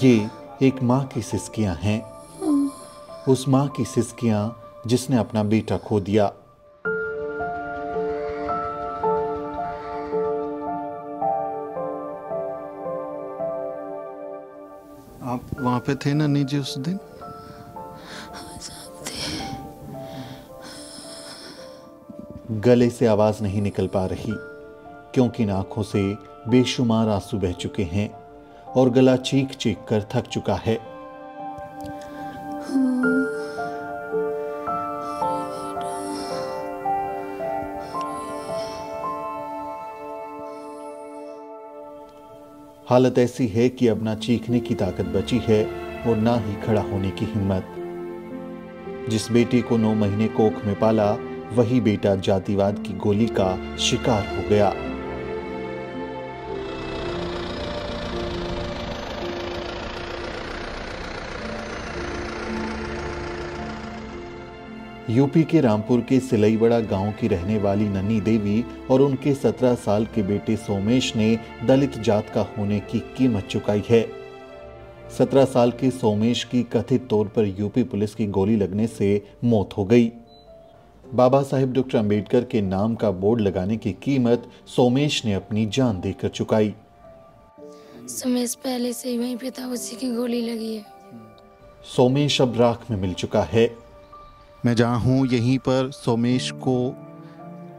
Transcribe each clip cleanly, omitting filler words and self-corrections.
ये एक माँ की सिसकियां हैं, उस माँ की सिसकियां जिसने अपना बेटा खो दिया। आप वहाँ पे थे नन्ही जी उस दिन? गले से आवाज नहीं निकल पा रही क्योंकि इन आंखों से बेशुमार आंसू बह चुके हैं और गला चीख चीख कर थक चुका है। हालत ऐसी है कि अब ना चीखने की ताकत बची है और ना ही खड़ा होने की हिम्मत। जिस बेटे को 9 महीने कोख में पाला, वही बेटा जातिवाद की गोली का शिकार हो गया। यूपी के रामपुर के सिलईबड़ा गांव की रहने वाली नन्ही देवी और उनके 17 साल के बेटे सोमेश ने दलित जात का होने की कीमत चुकाई है। 17 साल के सोमेश की कथित तौर पर यूपी पुलिस की गोली लगने से मौत हो गई। बाबा साहेब डॉक्टर अंबेडकर के नाम का बोर्ड लगाने की कीमत सोमेश ने अपनी जान देकर चुकाई। सोमेश पहले से ही वहीं पे था, उसी की गोली लगी है। सोमेश अब राख में मिल चुका है। मैं जहाँ हूँ यहीं पर सोमेश को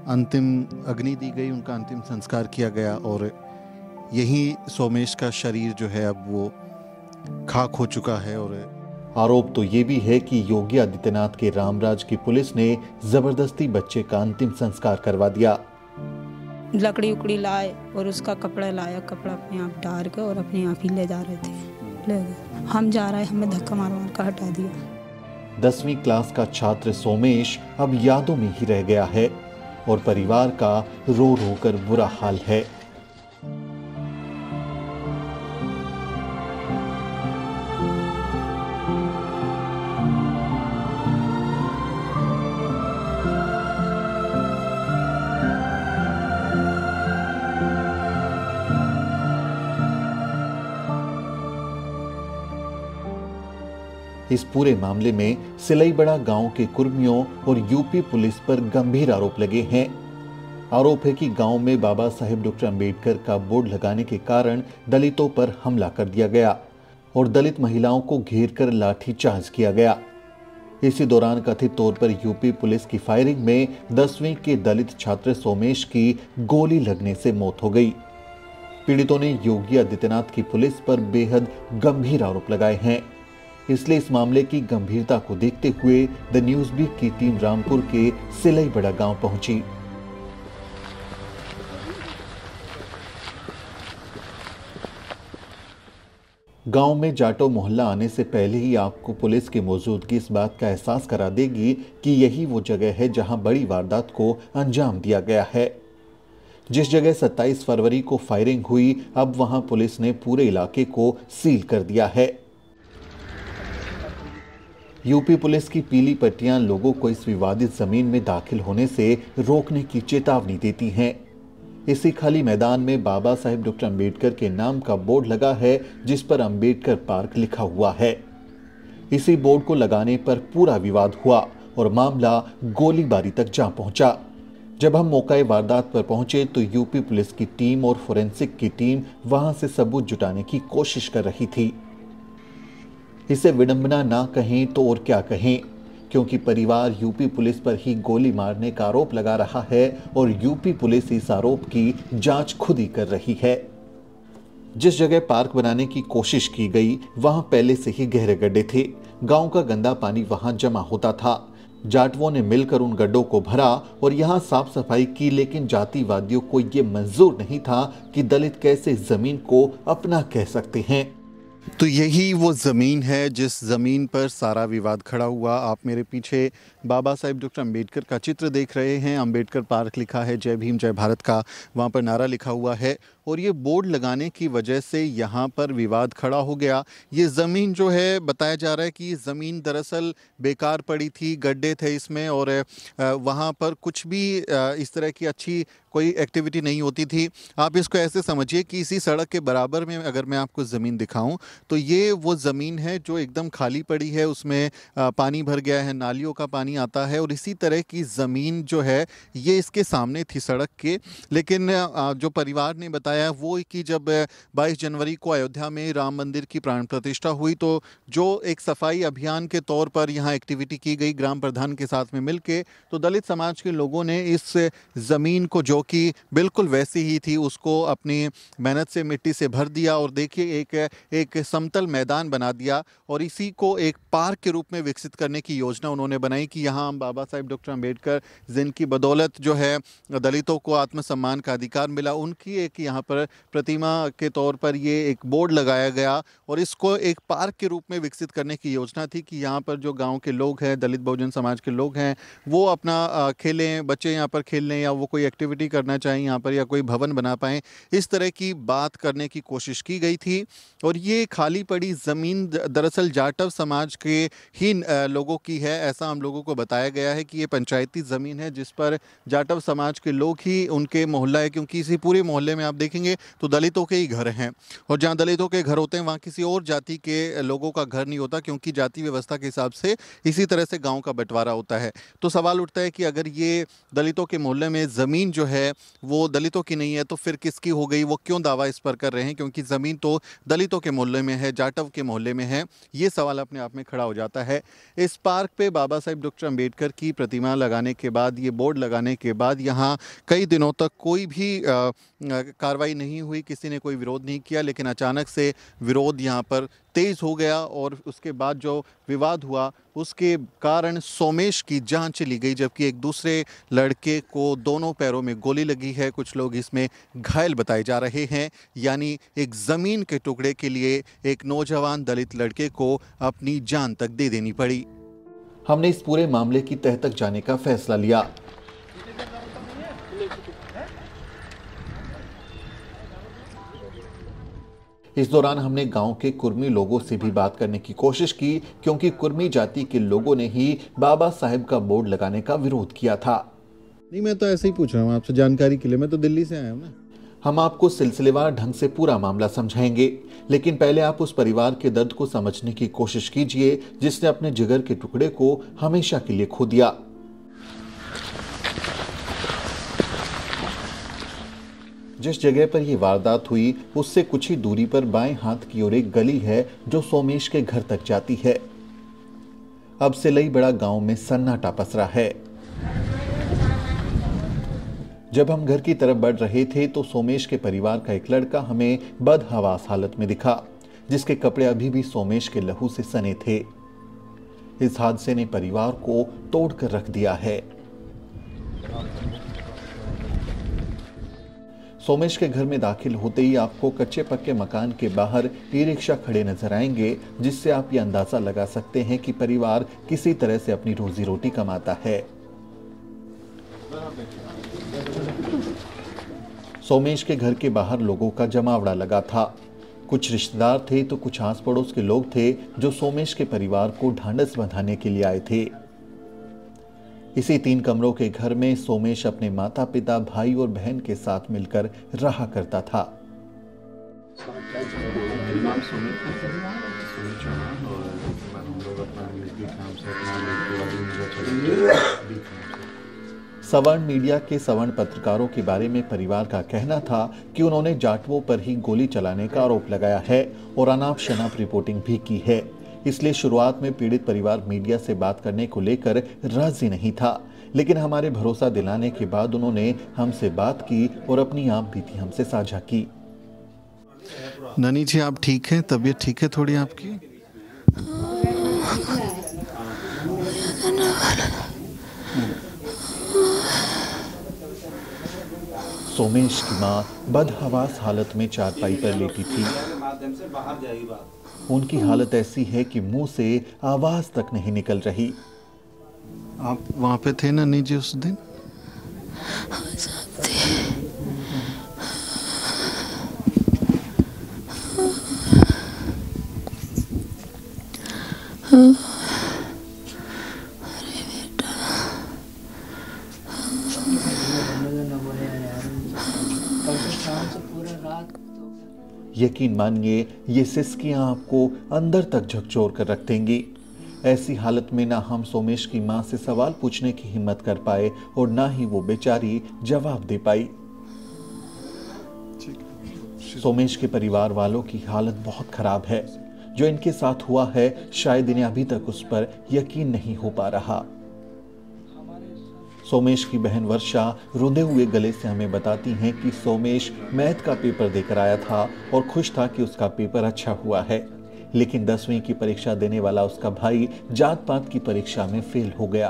अंतिम अग्नि दी गई, उनका अंतिम संस्कार किया गया और यही सोमेश का शरीर जो है अब वो खाक हो चुका है। और आरोप तो ये भी है कि योगी आदित्यनाथ के रामराज की पुलिस ने जबरदस्ती बच्चे का अंतिम संस्कार करवा दिया। लकड़ी उकड़ी लाए और उसका कपड़ा लाया, कपड़ा अपने आप डाल के और अपने आप ही ले जा रहे थे, ले गए। हम जा रहे, हमें धक्का मार मार कर हटा दिया। 10वीं क्लास का छात्र सोमेश अब यादों में ही रह गया है और परिवार का रो रो कर बुरा हाल है। इस पूरे मामले में सिलईबड़ा गांव के कुर्मियों और यूपी पुलिस पर गंभीर आरोप लगे हैं। आरोप है कि गांव में बाबा साहेब डॉक्टर अंबेडकर का बोर्ड लगाने के कारण दलितों पर हमला कर दिया गया और दलित महिलाओं को घेर कर लाठीचार्ज किया गया। इसी दौरान कथित तौर पर यूपी पुलिस की फायरिंग में 10वीं के दलित छात्र सोमेश की गोली लगने से मौत हो गई। पीड़ितों ने योगी आदित्यनाथ की पुलिस पर बेहद गंभीर आरोप लगाए हैं। इसलिए इस मामले की गंभीरता को देखते हुए द न्यूज़वीक की टीम रामपुर के सिलईबड़ा गांव पहुंची। गांव में जाटो मोहल्ला आने से पहले ही आपको पुलिस की मौजूदगी इस बात का एहसास करा देगी कि यही वो जगह है जहां बड़ी वारदात को अंजाम दिया गया है। जिस जगह 27 फरवरी को फायरिंग हुई, अब वहां पुलिस ने पूरे इलाके को सील कर दिया है। यूपी पुलिस की पीली पट्टियां लोगों को इस विवादित जमीन में दाखिल होने से रोकने की चेतावनी देती हैं। इसी खाली मैदान में बाबा साहेब डॉक्टर अंबेडकर के नाम का बोर्ड लगा है, जिस पर अंबेडकर पार्क लिखा हुआ है। इसी बोर्ड को लगाने पर पूरा विवाद हुआ और मामला गोलीबारी तक जा पहुंचा। जब हम मौके वारदात पर पहुंचे तो यूपी पुलिस की टीम और फोरेंसिक की टीम वहां से सबूत जुटाने की कोशिश कर रही थी। इसे विडंबना ना कहें तो और क्या कहें, क्योंकि परिवार यूपी पुलिस पर ही गोली मारने का आरोप लगा रहा है और यूपी पुलिस इस आरोप की जांच खुद ही कर रही है। जिस जगह पार्क बनाने की कोशिश की गई वहां पहले से ही गहरे गड्ढे थे। गांव का गंदा पानी वहां जमा होता था। जाटवों ने मिलकर उन गड्ढों को भरा और यहां साफ सफाई की, लेकिन जातिवादियों को यह मंजूर नहीं था कि दलित कैसे जमीन को अपना कह सकते हैं। तो यही वो ज़मीन है जिस ज़मीन पर सारा विवाद खड़ा हुआ। आप मेरे पीछे बाबा साहेब डॉक्टर अंबेडकर का चित्र देख रहे हैं। अंबेडकर पार्क लिखा है, जय भीम जय भारत का वहाँ पर नारा लिखा हुआ है और ये बोर्ड लगाने की वजह से यहाँ पर विवाद खड़ा हो गया। ये ज़मीन जो है, बताया जा रहा है कि ये ज़मीन दरअसल बेकार पड़ी थी, गड्ढे थे इसमें और वहाँ पर कुछ भी इस तरह की अच्छी कोई एक्टिविटी नहीं होती थी। आप इसको ऐसे समझिए कि इसी सड़क के बराबर में अगर मैं आपको ज़मीन दिखाऊं तो ये वो ज़मीन है जो एकदम खाली पड़ी है, उसमें पानी भर गया है, नालियों का पानी आता है, और इसी तरह की ज़मीन जो है ये इसके सामने थी सड़क के। लेकिन जो परिवार ने बताया वो कि जब 22 जनवरी को अयोध्या में राम मंदिर की प्राण प्रतिष्ठा हुई तो जो एक सफाई अभियान के तौर पर यहाँ एक्टिविटी की गई ग्राम प्रधान के साथ में मिलके, तो दलित समाज के लोगों ने इस ज़मीन को जो कि बिल्कुल वैसी ही थी उसको अपनी मेहनत से मिट्टी से भर दिया और देखिए एक समतल मैदान बना दिया, और इसी को एक पार्क के रूप में विकसित करने की योजना उन्होंने बनाई कि यहाँ हम बाबा साहेब डॉक्टर अम्बेडकर जिनकी बदौलत जो है दलितों को आत्मसम्मान का अधिकार मिला, उनकी एक यहाँ पर प्रतिमा के तौर पर ये एक बोर्ड लगाया गया और इसको एक पार्क के रूप में विकसित करने की योजना थी कि यहाँ पर जो गांव के लोग हैं, दलित बहुजन समाज के लोग हैं, वो अपना खेलें, बच्चे यहाँ पर खेल लें या वो कोई एक्टिविटी करना चाहें यहाँ पर या कोई भवन बना पाएँ, इस तरह की बात करने की कोशिश की गई थी। और ये खाली पड़ी ज़मीन दरअसल जाटव समाज के ही लोगों की है, ऐसा हम लोगों को बताया गया है कि ये पंचायती ज़मीन है जिस पर जाटव समाज के लोग ही, उनके मोहल्ला है, क्योंकि इसी पूरे मोहल्ले में आप देखेंगे तो दलितों के ही घर हैं, और जहाँ दलितों के घर होते हैं वहाँ किसी और जाति के लोगों का घर नहीं होता, क्योंकि जाति व्यवस्था के हिसाब से इसी तरह से गांव का बंटवारा होता है। तो सवाल उठता है कि अगर ये दलितों के मोहल्ले में ज़मीन जो है वो दलितों की नहीं है तो फिर किसकी हो गई, वो क्यों दावा इस पर कर रहे हैं, क्योंकि ज़मीन तो दलितों के मोहल्ले में है, जाटव के मोहल्ले में है। ये सवाल अपने आप में खड़ा हो जाता है। इस पार्क पे बाबा साहेब डॉक्टर अम्बेडकर की प्रतिमा लगाने के बाद, ये बोर्ड लगाने के बाद यहाँ कई दिनों तक कोई भी कार्रवाई नहीं हुई, किसी ने कोई विरोध नहीं किया, लेकिन अचानक से विरोध यहाँ पर तेज़ हो गया और उसके बाद जो विवाद हुआ उसके कारण सोमेश की जान चली गई, जबकि एक दूसरे लड़के को दोनों पैरों में गोली लगी है। कुछ लोग इसमें घायल बताए जा रहे हैं। यानी एक ज़मीन के टुकड़े के लिए एक नौजवान दलित लड़के को अपनी जान तक दे देनी पड़ी। हमने इस पूरे मामले की तह तक जाने का फैसला लिया। इस दौरान हमने गांव के कुर्मी लोगों से भी बात करने की कोशिश की, क्योंकि कुर्मी जाति के लोगों ने ही बाबा साहेब का बोर्ड लगाने का विरोध किया था। नहीं, मैं तो ऐसे ही पूछ रहा हूँ आपसे जानकारी के लिए, मैं तो दिल्ली से आया हूँ ना। हम आपको सिलसिलेवार ढंग से पूरा मामला समझाएंगे, लेकिन पहले आप उस परिवार के दर्द को समझने की कोशिश कीजिए जिसने अपने जिगर के टुकड़े को हमेशा के लिए खो दिया। जिस जगह पर यह वारदात हुई उससे कुछ ही दूरी पर बाएं हाथ की ओर एक गली है जो सोमेश के घर तक जाती है। अब सिलई बड़ा गांव में सन्नाटा पसरा है। जब हम घर की तरफ बढ़ रहे थे तो सोमेश के परिवार का एक लड़का हमें बदहवास हालत में दिखा, जिसके कपड़े अभी भी सोमेश के लहू से सने थे। इस हादसे ने परिवार को तोड़कर रख दिया है। सोमेश के घर में दाखिल होते ही आपको कच्चे पक्के मकान के बाहर ई रिक्शा खड़े नजर आएंगे, जिससे आप ये अंदाजा लगा सकते हैं कि परिवार किसी तरह से अपनी रोजी रोटी कमाता है। सोमेश के घर के बाहर लोगों का जमावड़ा लगा था। कुछ रिश्तेदार थे तो कुछ आस पड़ोस के लोग थे जो सोमेश के परिवार को ढांढस बंधाने के लिए आए थे। इसी 3 कमरों के घर में सोमेश अपने माता पिता, भाई और बहन के साथ मिलकर रहा करता था। सवर्ण मीडिया के सवर्ण पत्रकारों के बारे में परिवार का कहना था कि उन्होंने जाटवों पर ही गोली चलाने का आरोप लगाया है और अनाप शनाप रिपोर्टिंग भी की है। इसलिए शुरुआत में पीड़ित परिवार मीडिया से बात करने को लेकर राजी नहीं था, लेकिन हमारे भरोसा दिलाने के बाद उन्होंने हमसे बात की और अपनी आप बीती हमसे साझा की। नानी जी, आप ठीक हैं? तबीयत ठीक है थोड़ी आपकी? सोमेश की मां बदहवास हालत में चारपाई पर लेटी थी। उनकी हालत ऐसी है कि मुंह से आवाज तक नहीं निकल रही। आप वहां पे थे नानी जी उस दिन? यकीन मानिए ये सिसकियां आपको अंदर तक झकझोर कर रख देंगी। ऐसी हालत में ना हम सोमेश की मां से सवाल पूछने की हिम्मत कर पाए और ना ही वो बेचारी जवाब दे पाई। सोमेश के परिवार वालों की हालत बहुत खराब है। जो इनके साथ हुआ है शायद इन्हें अभी तक उस पर यकीन नहीं हो पा रहा। सोमेश की बहन वर्षा रुंधे हुए गले से हमें बताती हैं कि सोमेश मैथ का पेपर देकर आया था और खुश था कि उसका पेपर अच्छा हुआ है, लेकिन 10वीं की परीक्षा देने वाला उसका भाई जात पात की परीक्षा में फेल हो गया।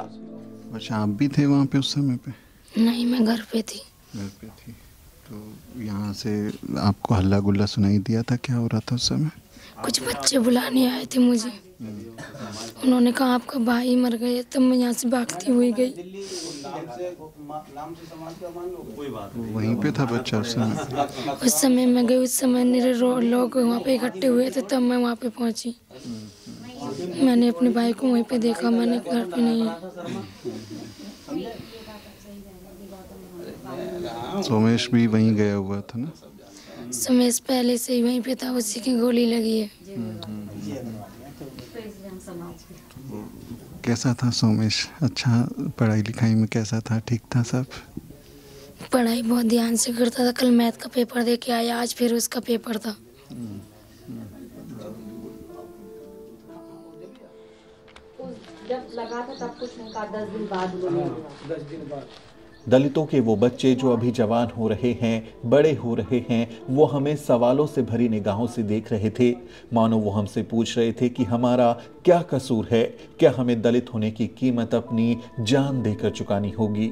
अच्छा, आप भी थे वहाँ पे उस समय पे? नहीं, मैं घर पे थी। घर पे थी तो यहाँ से आपको हल्ला गुल्ला सुनाई दिया था? क्या हो रहा था उस समय? कुछ बच्चे बुलाने आए थे मुझे। उन्होंने कहा आपका भाई मर गया, तब मैं यहाँ से भागती हुई गई। वहीं पे था बच्चा उस समय? उस समय मैं गई, उस समय मेरे लोग वहाँ पे इकट्ठे हुए थे, तब मैं वहाँ पे पहुँची। मैंने अपने भाई को वहीं पे देखा, मैंने घर पे नहीं। सोमेश भी वहीं गया हुआ था ना? सोमेश पहले से ही वहीं पे था, उसी की गोली लगी है। कैसा था सोमेश? अच्छा, पढ़ाई लिखाई में कैसा था? ठीक था सब? पढ़ाई बहुत ध्यान से करता था। कल मैथ का पेपर दे के आया, आज फिर उसका पेपर था। जब लगा था तब कुछ नहीं कहा, 10 दिन बाद हुआ। 10 दिन बाद दलितों के वो बच्चे जो अभी जवान हो रहे हैं, बड़े हो रहे हैं, वो हमें सवालों से भरी निगाहों से देख रहे थे, मानो वो हमसे पूछ रहे थे कि हमारा क्या कसूर है, क्या हमें दलित होने की कीमत अपनी जान देकर चुकानी होगी।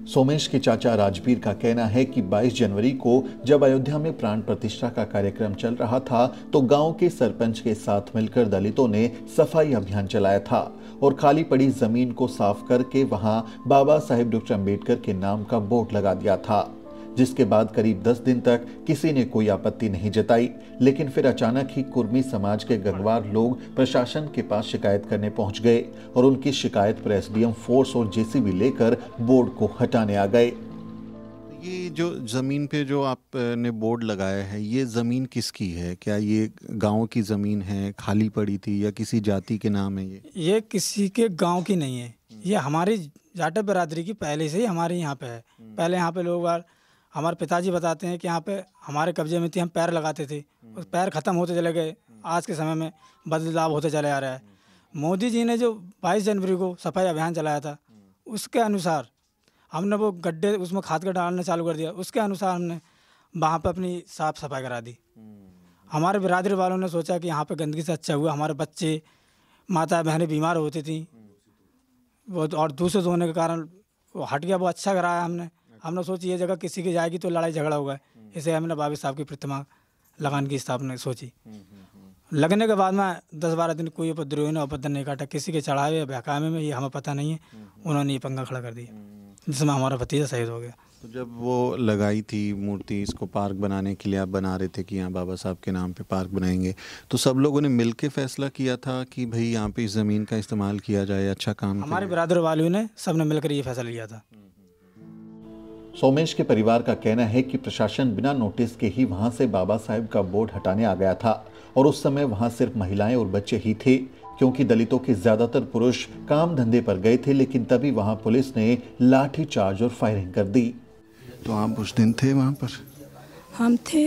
सोमेश के चाचा राजवीर का कहना है कि 22 जनवरी को जब अयोध्या में प्राण प्रतिष्ठा का कार्यक्रम चल रहा था तो गांव के सरपंच के साथ मिलकर दलितों ने सफाई अभियान चलाया था और खाली पड़ी जमीन को साफ करके वहां बाबा साहेब डॉक्टर अंबेडकर के नाम का बोर्ड लगा दिया था, जिसके बाद करीब 10 दिन तक किसी ने कोई आपत्ति नहीं जताई। लेकिन फिर अचानक ही कुर्मी समाज के गंगवार लोग प्रशासन के पास शिकायत करने पहुंच गए और उनकी शिकायत पर एसडीएम फोर्स और जेसीबी लेकर बोर्ड को हटाने आ गए। ये जो ज़मीन पे जो आपने बोर्ड लगाया है, ये ज़मीन किसकी है? क्या ये गांव की ज़मीन है, खाली पड़ी थी, या किसी जाति के नाम है? ये किसी के गांव की नहीं है, ये हमारी जाटव बिरादरी की पहले से ही हमारे यहाँ पे है। पहले यहाँ पे लोग हमारे पिताजी बताते हैं कि यहाँ पे हमारे कब्जे में थी, हम पैर लगाते थे, उस पैर ख़त्म होते चले गए। आज के समय में बदलाव होते चले आ रहा है। मोदी जी ने जो 22 जनवरी को सफाई अभियान चलाया था, उसके अनुसार हमने वो गड्ढे उसमें खाद का डालना चालू कर दिया। उसके अनुसार हमने वहाँ पे अपनी साफ सफाई करा दी। हमारे बिरादरी वालों ने सोचा कि यहाँ पे गंदगी से अच्छा हुआ, हमारे बच्चे माता बहनें बीमार होती थी वो, और दूसरे होने के कारण वो हट गया। वो अच्छा कराया हमने सोची ये जगह किसी की जाएगी तो लड़ाई झगड़ा होगा, इसे हमने बाबा साहब की प्रतिमा लगाने की स्थापना सोची। लगने के बाद में 10-12 दिन कोई उपद्रवी ने उपद्रव नहीं काटा, किसी के चढ़ावे बहकावे में ये हमें पता नहीं है, उन्होंने ये पंगा खड़ा कर दिया, जिसमें हमारा भतीजा शहीद हो गया। तो जब वो लगाई थी मूर्ति, इसको पार्क बनाने के लिए आप बना रहे थे कि यहाँ बाबा साहब के नाम पे पार्क बनाएंगे, तो सब लोगों ने मिल के फैसला किया था कि भाई यहाँ पे इस ज़मीन का इस्तेमाल किया जाए, अच्छा काम? हमारे बिरादर वालों ने सब ने मिलकर ये फैसला लिया था। सोमेश के परिवार का कहना है कि प्रशासन बिना नोटिस के ही वहां से बाबा साहेब का बोर्ड हटाने आ गया था और उस समय वहां सिर्फ महिलाएं और बच्चे ही थे, क्योंकि दलितों के ज्यादातर पुरुष काम धंधे पर गए थे। लेकिन तभी वहां पुलिस ने लाठी चार्ज और फायरिंग कर दी। तो आप उस दिन थे वहाँ पर? हम थे,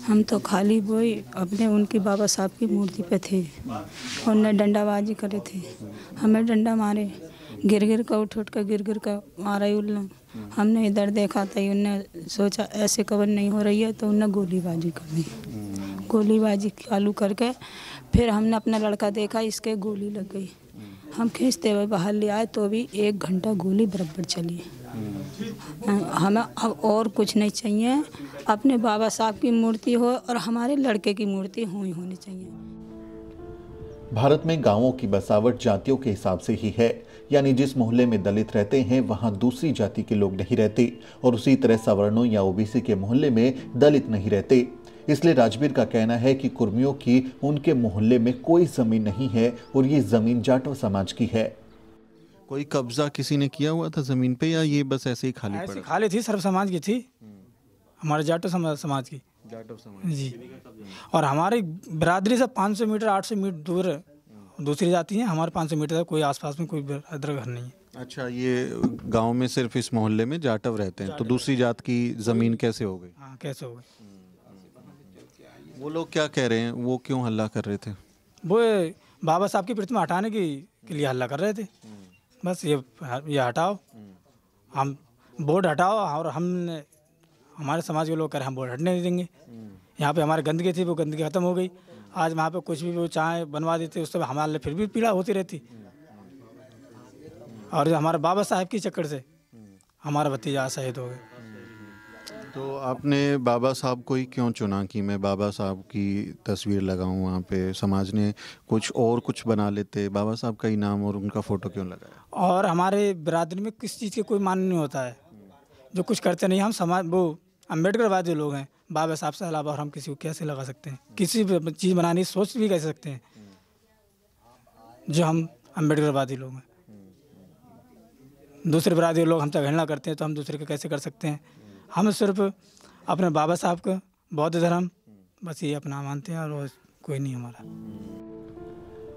हम तो खाली वही अपने उनकी बाबा साहब की मूर्ति पे थे, उनने डंडाबाजी करे थे, हमें डंडा मारे, गिर कर उठ कर गिर कर मारा ही उन। हमने इधर देखा था, उनने सोचा ऐसे कवर नहीं हो रही है तो उनने गोलीबाजी कर दी। गोलीबाजी चालू करके फिर हमने अपना लड़का देखा, इसके गोली लग गई। हम खींचते हुए बाहर ले आए तो भी 1 घंटा गोली बराबर चली। हमें अब और कुछ नहीं चाहिए, अपने बाबा साहब की मूर्ति हो और हमारे लड़के की मूर्ति होनी चाहिए। भारत में गांवों की बसावट जातियों के हिसाब से ही है, यानी जिस मोहल्ले में दलित रहते हैं वहां दूसरी जाति के लोग नहीं रहते, और उसी तरह सवर्णों या ओबीसी के मोहल्ले में दलित नहीं रहते। इसलिए राजवीर का कहना है कि कुर्मियों की उनके मोहल्ले में कोई जमीन नहीं है और ये जमीन जाटव समाज की है। कोई कब्जा किसी ने किया हुआ था ज़मीन पे या ये बस ऐसे ही खाली ऐसी पड़ा? खाली थी, सर्व समाज की थी, हमारे जाटो समाज की जाटव समाज जी। और हमारी बिरादरी से 500 मीटर 800 मीटर दूर दूसरी जाती है, हमारे 500 मीटर तक कोई आसपास में कोई अदर घर नहीं है। अच्छा, ये गांव में सिर्फ इस मोहल्ले में जाटव रहते हैं, तो दूसरी जात की ज़मीन कैसे हो गई? हाँ, कैसे हो गई? वो लोग क्या कह रहे हैं, वो क्यों हल्ला कर रहे थे? वो बाबा साहब की प्रतिमा हटाने के लिए हल्ला कर रहे थे, बस ये हटाओ, हम बोर्ड हटाओ, और हमने हमारे समाज के लोग कह रहे हम बोर्ड हटने नहीं देंगे। यहाँ पे हमारे गंदगी थी, वो गंदगी खत्म हो गई। आज वहाँ पे कुछ भी वो चाहे बनवा देते, उससे हमारे लिए फिर भी पीड़ा होती रहती। और हमारे बाबा साहब की चक्कर से हमारा भतीजा शहीद हो गए। तो आपने बाबा साहब को ही क्यों चुना कि मैं बाबा साहब की तस्वीर लगाऊं वहाँ पे? समाज ने कुछ बना लेते, बाबा साहब का ही नाम और उनका फ़ोटो क्यों लगाया? और हमारे बिरादरी में किस चीज़ के कोई मान नहीं होता है, जो कुछ करते नहीं। हम समाज वो अम्बेडकरवादी लोग हैं, बाबा साहब से अलावा और हम किसी को कैसे लगा सकते हैं? किसी भी चीज़ बनाने की सोच भी कैसे सकते हैं, जो हम अम्बेडकरवादी लोग हैं। दूसरे बिरादरी लोग हमसे घृणा करते हैं, तो हम दूसरे को कैसे कर सकते हैं? हम सिर्फ अपने बाबा साहब का बौद्ध धर्म बस ये अपना मानते हैं, और कोई नहीं हमारा।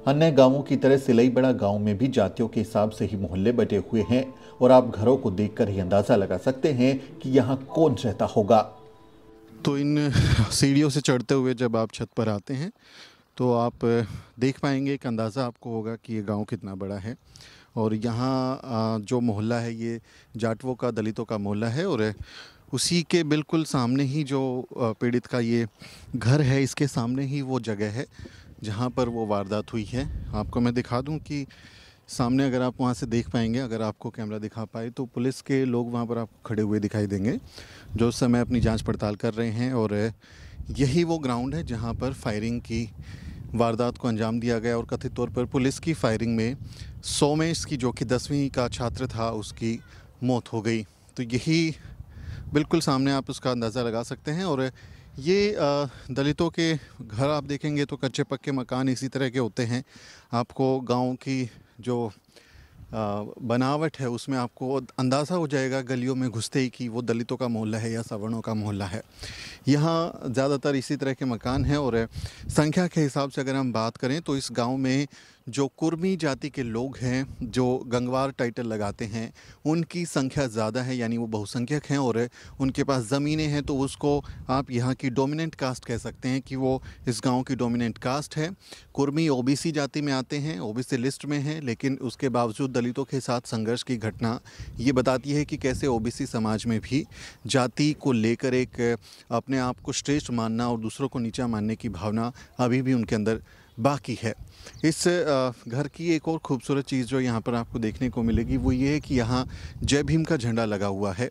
अन्य गांवों की तरह सिलईबड़ा गांव में भी जातियों के हिसाब से ही मोहल्ले बटे हुए हैं और आप घरों को देखकर ही अंदाजा लगा सकते हैं कि यहाँ कौन रहता होगा। तो इन सीढ़ियों से चढ़ते हुए जब आप छत पर आते हैं तो आप देख पाएंगे, एक अंदाज़ा आपको होगा कि ये गांव कितना बड़ा है। और यहाँ जो मोहल्ला है ये जाटवों का, दलितों का मोहल्ला है, और उसी के बिल्कुल सामने ही जो पीड़ित का ये घर है, इसके सामने ही वो जगह है जहाँ पर वो वारदात हुई है। आपको मैं दिखा दूँ कि सामने अगर आप वहाँ से देख पाएंगे, अगर आपको कैमरा दिखा पाए, तो पुलिस के लोग वहाँ पर आपको खड़े हुए दिखाई देंगे जो उस समय अपनी जांच पड़ताल कर रहे हैं। और यही वो ग्राउंड है जहाँ पर फायरिंग की वारदात को अंजाम दिया गया और कथित तौर पर पुलिस की फायरिंग में सोमेश की, जो कि 10वीं का छात्र था, उसकी मौत हो गई। तो यही बिल्कुल सामने आप उसका अंदाज़ा लगा सकते हैं। और ये दलितों के घर आप देखेंगे तो कच्चे पक्के मकान इसी तरह के होते हैं। आपको गांव की जो बनावट है उसमें आपको अंदाज़ा हो जाएगा गलियों में घुसते ही कि वो दलितों का मोहल्ला है या सवर्णों का मोहल्ला है। यहाँ ज़्यादातर इसी तरह के मकान हैं। और संख्या के हिसाब से अगर हम बात करें तो इस गांव में जो कुर्मी जाति के लोग हैं, जो गंगवार टाइटल लगाते हैं, उनकी संख्या ज़्यादा है, यानी वो बहुसंख्यक हैं और उनके पास ज़मीनें हैं। तो उसको आप यहाँ की डोमिनेंट कास्ट कह सकते हैं कि वो इस गांव की डोमिनेंट कास्ट है। कुर्मी ओबीसी जाति में आते हैं, ओबीसी लिस्ट में हैं, लेकिन उसके बावजूद दलितों के साथ संघर्ष की घटना ये बताती है कि कैसे ओबीसी समाज में भी जाति को लेकर एक अपने आप को श्रेष्ठ मानना और दूसरों को नीचा मानने की भावना अभी भी उनके अंदर बाकी है। इस घर की एक और ख़ूबसूरत चीज़ जो यहाँ पर आपको देखने को मिलेगी वो ये है कि यहाँ जय भीम का झंडा लगा हुआ है।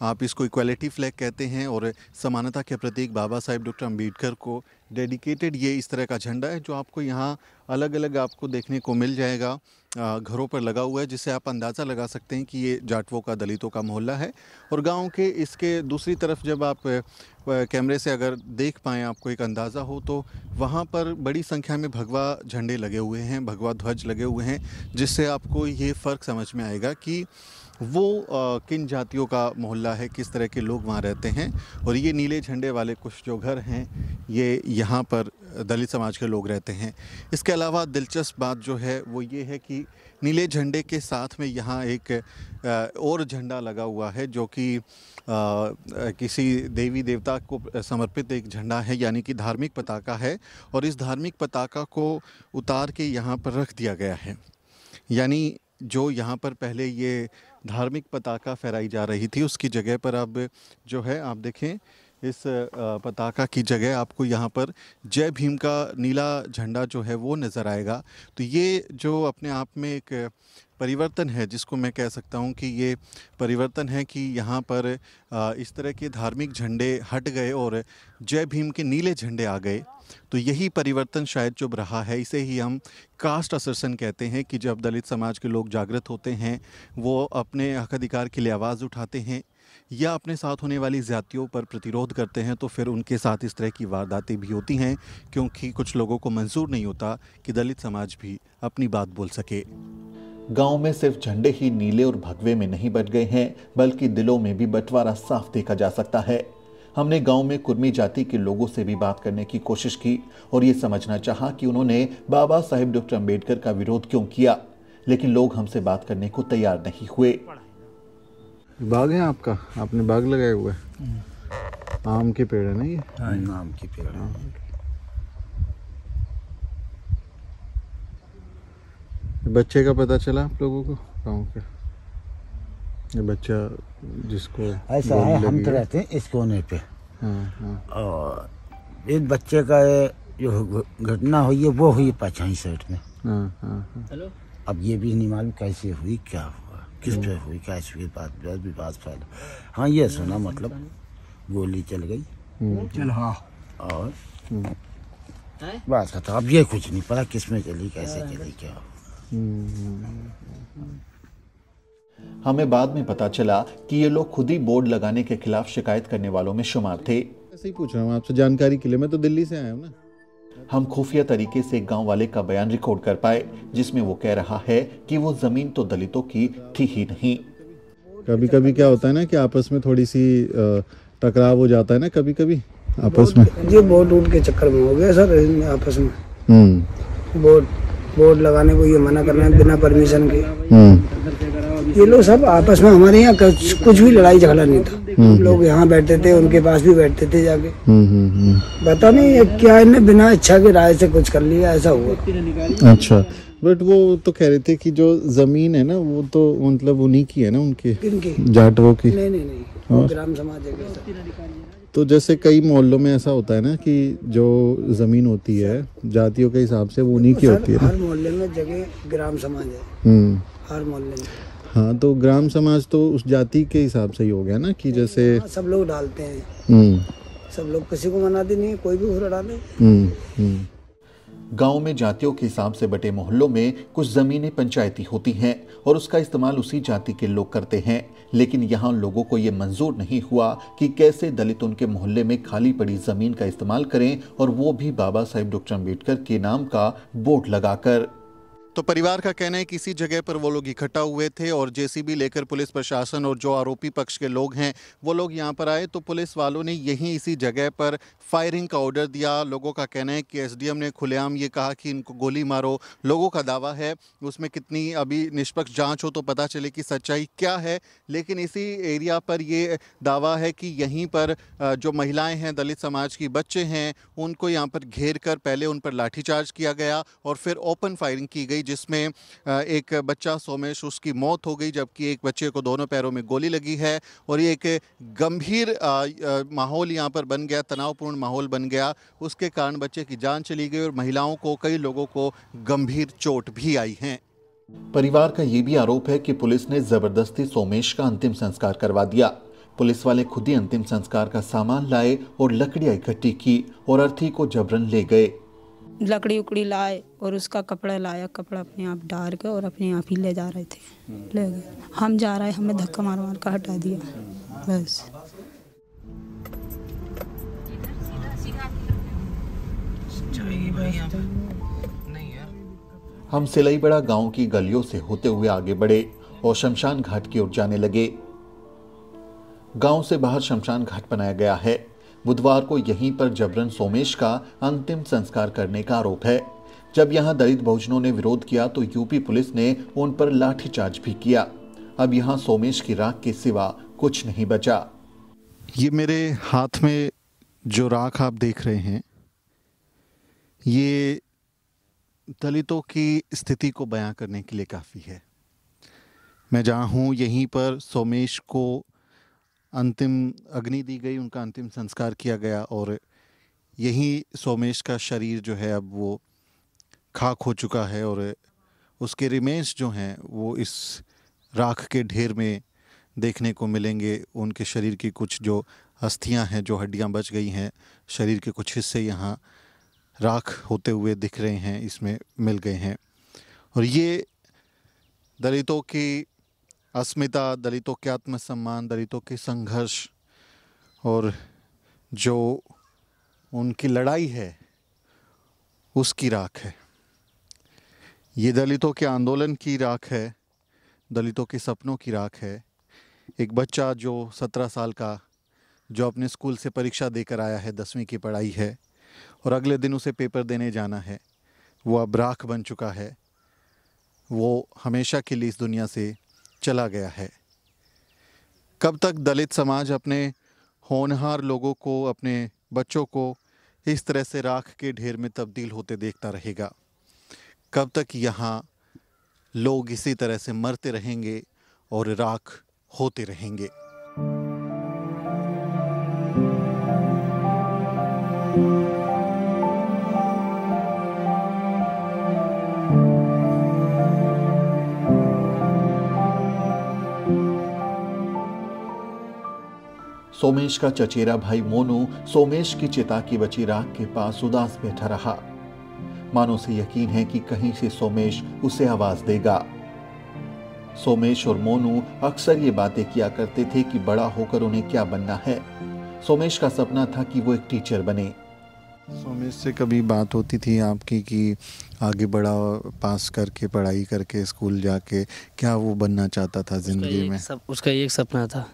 आप इसको इक्वालिटी फ्लैग कहते हैं और समानता के प्रतीक बाबा साहेब डॉक्टर अम्बेडकर को डेडिकेटेड ये इस तरह का झंडा है जो आपको यहाँ अलग अलग आपको देखने को मिल जाएगा, घरों पर लगा हुआ है, जिससे आप अंदाज़ा लगा सकते हैं कि ये जाटवों का, दलितों का मोहल्ला है। और गांव के इसके दूसरी तरफ जब आप कैमरे से अगर देख पाएँ, आपको एक अंदाज़ा हो, तो वहाँ पर बड़ी संख्या में भगवा झंडे लगे हुए हैं, भगवा ध्वज लगे हुए हैं, जिससे आपको ये फ़र्क समझ में आएगा कि वो किन जातियों का मोहल्ला है, किस तरह के लोग वहाँ रहते हैं। और ये नीले झंडे वाले कुछ जो घर हैं ये यहाँ पर दलित समाज के लोग रहते हैं। इसके अलावा दिलचस्प बात जो है वो ये है कि नीले झंडे के साथ में यहाँ एक और झंडा लगा हुआ है जो कि किसी देवी देवता को समर्पित एक झंडा है, यानी कि धार्मिक पताका है। और इस धार्मिक पताका को उतार के यहाँ पर रख दिया गया है, यानी जो यहाँ पर पहले ये धार्मिक पताका फहराई जा रही थी उसकी जगह पर अब जो है आप देखें इस पताका की जगह आपको यहाँ पर जय भीम का नीला झंडा जो है वो नज़र आएगा। तो ये जो अपने आप में एक परिवर्तन है, जिसको मैं कह सकता हूँ कि ये परिवर्तन है कि यहाँ पर इस तरह के धार्मिक झंडे हट गए और जय भीम के नीले झंडे आ गए। तो यही परिवर्तन शायद जो रहा है, इसे ही हम कास्ट असर्सन कहते हैं कि जब दलित समाज के लोग जागृत होते हैं, वो अपने हक अधिकार के लिए आवाज़ उठाते हैं या अपने साथ होने वाली ज़्यादतियों पर प्रतिरोध करते हैं, तो फिर उनके साथ इस तरह की वारदातें भी होती हैं, क्योंकि कुछ लोगों को मंजूर नहीं होता कि दलित समाज भी अपनी बात बोल सके। गांव में सिर्फ झंडे ही नीले और भगवे में नहीं बट गए हैं, बल्कि दिलों में भी बंटवारा साफ देखा जा सकता है। हमने गांव में कुर्मी जाति के लोगों से भी बात करने की कोशिश की और ये समझना चाहा कि उन्होंने बाबा साहेब डॉक्टर अम्बेडकर का विरोध क्यों किया, लेकिन लोग हमसे बात करने को तैयार नहीं हुए। बाग है आपका? आपने बाग लगाया हुआ है? आम के पेड़ है ना ये? आम के पेड़ है। बच्चे का पता चला आप लोगों को? गाँव के ये बच्चा जिसको ऐसा है, हम तो रहते हैं इस कोने पे। हाँ। और एक बच्चे का जो घटना हुई है वो हुई 65 में। हाँ। अब ये भी नहीं मालूम कैसे हुई, क्या हुआ, किस पे हुई, कैसे हुई, बात विवाद फैला। हाँ ये सुना, मतलब गोली चल गई। चल हाँ। और बात खत्म। अब ये कुछ नहीं पता किस में चली, कैसे चली, क्या हुआ। हमें बाद में पता चला कि ये लोग खुद ही बोर्ड लगाने के खिलाफ शिकायत करने वालों में शुमार थे। ऐसे ही पूछ रहा हूँ आपसे जानकारी के लिए, मैं तो दिल्ली से आया हूँ ना। हम खुफिया तरीके से एक गांव वाले का बयान रिकॉर्ड कर पाए, जिसमें वो कह रहा है कि वो जमीन तो दलितों की थी ही नहीं। कभी कभी क्या होता है ना कि आपस में थोड़ी सी टकराव हो जाता है ना, कभी कभी आपस में। ये बोर्ड उठ के चक्कर में हो गया सर आपस में। बोर्ड लगाने को ये मना करना है बिना परमिशन के। ये लोग सब आपस में, हमारे यहाँ कुछ भी लड़ाई झगड़ा नहीं था। लोग यहाँ बैठते थे, उनके पास भी बैठते थे जाके। पता नहीं क्या इन्हें बिना इच्छा के राय से कुछ कर लिया, ऐसा हुआ। अच्छा, बट वो तो कह रहे थे कि जो जमीन है ना वो तो मतलब उन्हीं की है ना, उनके जाटवों की। नहीं, ग्राम समाज है। तो जैसे कई मोहल्लों में ऐसा होता है ना कि जो जमीन होती है जातियों के हिसाब से वो उन्हीं की होती है। हर मोहल्ले में जगह ग्राम समाज है। हर मोहल्ले में। हाँ, तो ग्राम समाज तो उस जाति के हिसाब से ही हो गया ना कि जैसे सब लोग डालते हैं। सब लोग, किसी को मनाते नहीं, कोई भी घुरा डाले। गांव में जातियों के हिसाब से बटे मोहल्लों में कुछ जमीनें पंचायती होती हैं और उसका इस्तेमाल उसी जाति के लोग करते हैं, लेकिन यहाँ लोगों को ये मंजूर नहीं हुआ कि कैसे दलित उनके मोहल्ले में खाली पड़ी जमीन का इस्तेमाल करें, और वो भी बाबा साहेब डॉक्टर अम्बेडकर के नाम का बोर्ड लगाकर। तो परिवार का कहना है कि इसी जगह पर वो लोग इकट्ठा हुए थे और जेसीबी लेकर पुलिस प्रशासन और जो आरोपी पक्ष के लोग हैं वो लोग यहाँ पर आए, तो पुलिस वालों ने यहीं इसी जगह पर फायरिंग का ऑर्डर दिया। लोगों का कहना है कि एसडीएम ने खुलेआम ये कहा कि इनको गोली मारो। लोगों का दावा है, उसमें कितनी अभी निष्पक्ष जांच हो तो पता चले कि सच्चाई क्या है, लेकिन इसी एरिया पर ये दावा है कि यहीं पर जो महिलाएँ हैं, दलित समाज की बच्चे हैं, उनको यहाँ पर घेर कर पहले उन पर लाठीचार्ज किया गया और फिर ओपन फायरिंग की गई, जिसमें एक बच्चा सोमेश, उसकी मौत हो गई, जबकि एक बच्चे को दोनों पैरों में गोली लगी है। और ये एक गंभीर माहौल यहाँ पर बन गया, तनावपूर्ण माहौल बन गया। उसके कारण बच्चे की जान चली गई और महिलाओं को, कई लोगों को गंभीर चोट भी आई है। परिवार का ये भी आरोप है कि पुलिस ने जबरदस्ती सोमेश का अंतिम संस्कार करवा दिया। पुलिस वाले खुद ही अंतिम संस्कार का सामान लाए और लकड़ियां इकट्ठी की और अर्थी को जबरन ले गए। लकड़ी उकड़ी लाए और उसका कपड़ा लाया, कपड़ा अपने आप डाल के और अपने आप ही ले जा रहे थे, ले गए। हम जा रहे, हमें धक्का मार मार कर हटा दिया बस। हम सिलईबड़ा गांव की गलियों से होते हुए आगे बढ़े और शमशान घाट की ओर जाने लगे। गांव से बाहर शमशान घाट बनाया गया है। बुधवार को यहीं पर जबरन सोमेश का अंतिम संस्कार करने का आरोप है। जब यहां दलित बहुजनों ने विरोध किया तो यूपी पुलिस ने उन पर लाठीचार्ज भी किया। अब यहां सोमेश की राख के सिवा कुछ नहीं बचा। ये मेरे हाथ में जो राख आप देख रहे हैं, ये दलितों की स्थिति को बयां करने के लिए काफ़ी है। मैं जहाँ हूँ यहीं पर सोमेश को अंतिम अग्नि दी गई, उनका अंतिम संस्कार किया गया और यही सोमेश का शरीर जो है अब वो खाक हो चुका है और उसके रिमेन्स जो हैं वो इस राख के ढेर में देखने को मिलेंगे। उनके शरीर की कुछ जो अस्थियां हैं, जो हड्डियां बच गई हैं, शरीर के कुछ हिस्से यहाँ राख होते हुए दिख रहे हैं, इसमें मिल गए हैं। और ये दलितों की अस्मिता, दलितों के आत्मसम्मान, दलितों के संघर्ष और जो उनकी लड़ाई है उसकी राख है। ये दलितों के आंदोलन की राख है दलितों के सपनों की राख है। एक बच्चा जो 17 साल का, जो अपने स्कूल से परीक्षा देकर आया है, 10वीं की पढ़ाई है, और अगले दिन उसे पेपर देने जाना है, वो अब राख बन चुका है। वो हमेशा के लिए इस दुनिया से चला गया है। कब तक दलित समाज अपने होनहार लोगों को, अपने बच्चों को इस तरह से राख के ढेर में तब्दील होते देखता रहेगा? कब तक यहाँ लोग इसी तरह से मरते रहेंगे और राख होते रहेंगे? सोमेश का चचेरा भाई मोनू सोमेश की चिता की बची राख के पास उदास बैठा रहा। मानो से यकीन है कि कहीं से सोमेश उसे आवाज देगा। सोमेश और मोनू अक्सर ये बातें किया करते थे कि बड़ा होकर उन्हें क्या बनना है। सोमेश का सपना था कि वो एक टीचर बने। सोमेश से कभी बात होती थी आपकी कि आगे बड़ा पास करके, पढ़ाई करके, स्कूल जाके क्या वो बनना चाहता था जिंदगी में? उसका एक सपना था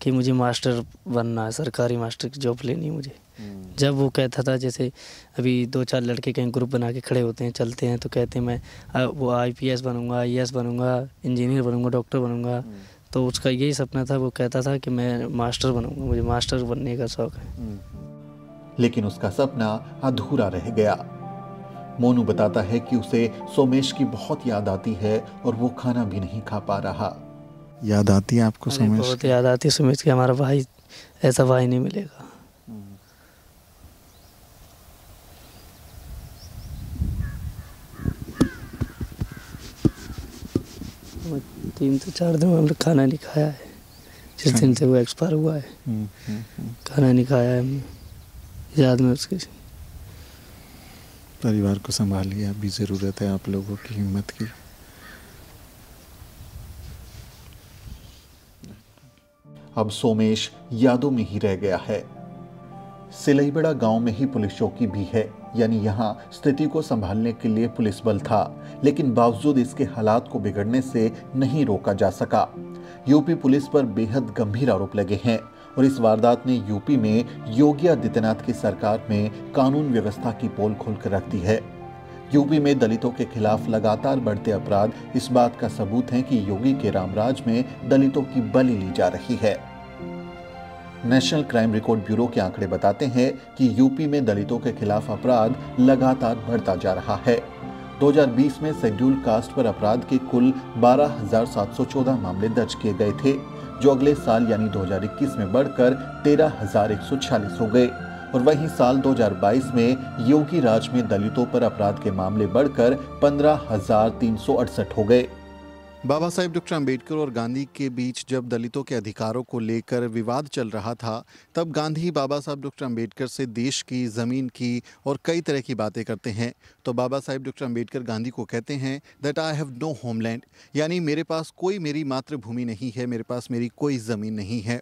कि मुझे मास्टर बनना है, सरकारी मास्टर की जॉब लेनी है मुझे। जब वो कहता था, जैसे अभी 2-4 लड़के कहीं ग्रुप बना के खड़े होते हैं, चलते हैं, तो कहते हैं मैं वो IPS बनूंगा, IAS बनूंगा, इंजीनियर बनूंगा, डॉक्टर बनूंगा। तो उसका यही सपना था। वो कहता था कि मैं मास्टर बनूंगा, मुझे मास्टर बनने का शौक है। लेकिन उसका सपना अधूरा रह गया। मोनू बताता है कि उसे सोमेश की बहुत याद आती है और वो खाना भी नहीं खा पा रहा। याद आती है आपको सोमेश? बहुत याद आती है सोमेश की। हमारा भाई, ऐसा भाई नहीं मिलेगा। मैं 3 से 4 दिन हमने खाना नहीं खाया है, जिस दिन से वो एक्सपायर हुआ है। खाना नहीं खाया है हमने, याद में उसके। परिवार को संभालिए, अभी ज़रूरत है आप लोगों की हिम्मत की। अब सोमेश यादों में ही रह गया है। सिलईबड़ा गांव में ही पुलिस चौकी भी है, यानी यहाँ स्थिति को संभालने के लिए पुलिस बल था, लेकिन बावजूद इसके हालात को बिगड़ने से नहीं रोका जा सका। यूपी पुलिस पर बेहद गंभीर आरोप लगे हैं और इस वारदात ने यूपी में योगी आदित्यनाथ की सरकार में कानून व्यवस्था की पोल खोलकर रख दी है। यूपी में दलितों के खिलाफ लगातार बढ़ते अपराध इस बात का सबूत है कि योगी के रामराज में दलितों की बलि ली जा रही है। नेशनल क्राइम रिकॉर्ड ब्यूरो के आंकड़े बताते हैं कि यूपी में दलितों के खिलाफ अपराध लगातार बढ़ता जा रहा है। 2020 में शेड्यूल कास्ट पर अपराध के कुल 12,714 मामले दर्ज किए गए थे, जो अगले साल यानी 2021 में बढ़कर 13,146 हो गए। और वहीं साल 2022 में योगी राज में दलितों पर अपराध के मामले बढ़कर 15,368 हो गए। बाबा साहेब डॉक्टर अम्बेडकर और गांधी के बीच जब दलितों के अधिकारों को लेकर विवाद चल रहा था, तब गांधी बाबा साहेब डॉक्टर अम्बेडकर से देश की, ज़मीन की और कई तरह की बातें करते हैं। तो बाबा साहेब डॉक्टर अम्बेडकर गांधी को कहते हैं that I have no homeland, यानी मेरे पास कोई मेरी मातृभूमि नहीं है, मेरे पास मेरी कोई ज़मीन नहीं है।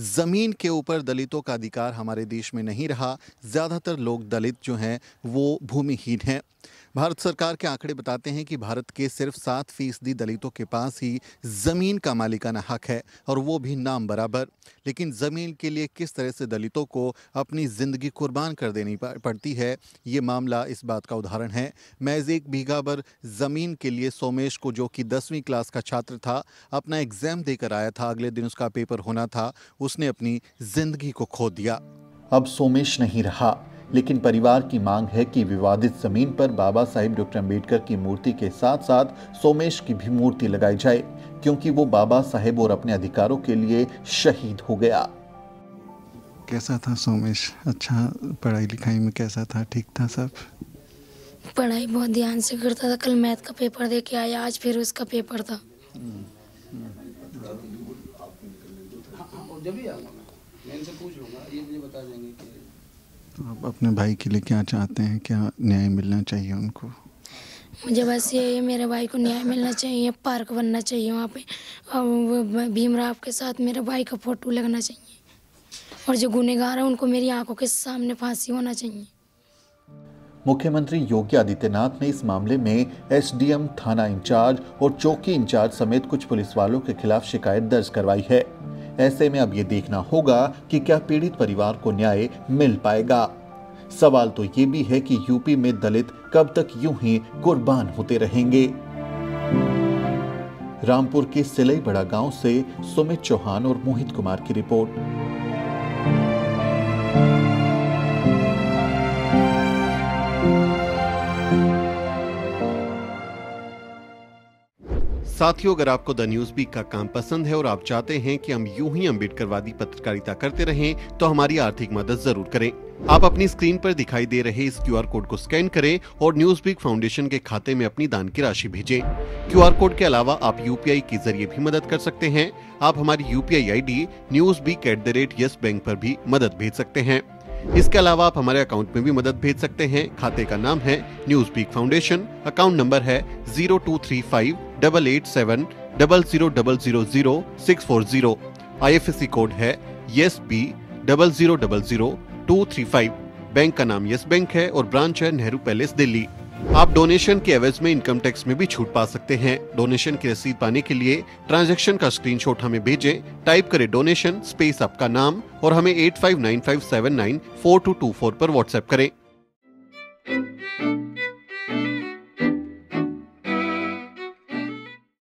ज़मीन के ऊपर दलितों का अधिकार हमारे देश में नहीं रहा। ज़्यादातर लोग दलित जो हैं वो भूमिहीन हैं। भारत सरकार के आंकड़े बताते हैं कि भारत के सिर्फ 7% दलितों के पास ही ज़मीन का मालिकाना हक है, और वो भी नाम बराबर। लेकिन ज़मीन के लिए किस तरह से दलितों को अपनी ज़िंदगी कुर्बान कर देनी पड़ती है, ये मामला इस बात का उदाहरण है। महज 1 बीघा भर ज़मीन के लिए सोमेश को, जो कि 10वीं क्लास का छात्र था, अपना एग्ज़ाम देकर आया था, अगले दिन उसका पेपर होना था, उसने अपनी ज़िंदगी को खो दिया। अब सोमेश नहीं रहा, लेकिन परिवार की मांग है कि विवादित जमीन पर बाबा साहिब डॉक्टर अम्बेडकर की मूर्ति के साथ साथ सोमेश की भी मूर्ति लगाई जाए, क्योंकि वो बाबा साहेब और अपने अधिकारों के लिए शहीद हो गया। कैसा था सोमेश? अच्छा, पढ़ाई लिखाई में कैसा था? ठीक था सब? पढ़ाई बहुत ध्यान से करता था। कल मैथ का पेपर दे के आया, आज फिर उसका पेपर था। तो आप अपने भाई के लिए क्या चाहते हैं? क्या न्याय मिलना चाहिए उनको? मुझे बस ये मेरे भाई को न्याय मिलना चाहिए, पार्क बनना चाहिए वहाँ पे, और भीमराव के साथ मेरे भाई का फोटो लगना चाहिए, और जो गुनहगार है उनको मेरी आंखों के सामने फांसी होना चाहिए। मुख्यमंत्री योगी आदित्यनाथ ने इस मामले में एसडीएम, थाना इंचार्ज और चौकी इंचार्ज समेत कुछ पुलिस वालों के खिलाफ शिकायत दर्ज करवाई है। ऐसे में अब ये देखना होगा कि क्या पीड़ित परिवार को न्याय मिल पाएगा। सवाल तो ये भी है कि यूपी में दलित कब तक यूं ही कुर्बान होते रहेंगे। रामपुर के सिलई बड़ा गांव से सुमित चौहान और मोहित कुमार की रिपोर्ट। साथियों, अगर आपको द न्यूज वीक का काम पसंद है और आप चाहते हैं कि हम यूं ही अम्बेडकरवादी पत्रकारिता करते रहें, तो हमारी आर्थिक मदद जरूर करें। आप अपनी स्क्रीन पर दिखाई दे रहे इस क्यूआर कोड को स्कैन करें और न्यूज वीक फाउंडेशन के खाते में अपनी दान की राशि भेजें। क्यूआर कोड के अलावा आप यूपीआई के जरिए भी मदद कर सकते हैं। आप हमारी यूपीआई आईडी newsweek@yes बैंक पर भी मदद भेज सकते हैं। इसके अलावा आप हमारे अकाउंट में भी मदद भेज सकते हैं। खाते का नाम है News Week Foundation, account number है 02358800000640। IFSC कोड है YesB000235। बैंक का नाम यस बैंक है और ब्रांच है नेहरू पैलेस, दिल्ली। आप डोनेशन के एवज में इनकम टैक्स में भी छूट पा सकते हैं। डोनेशन की रसीद पाने के लिए ट्रांजैक्शन का स्क्रीनशॉट हमें भेजें। टाइप करें डोनेशन स्पेस आपका नाम और हमें 8595794224 पर व्हाट्सएप करें।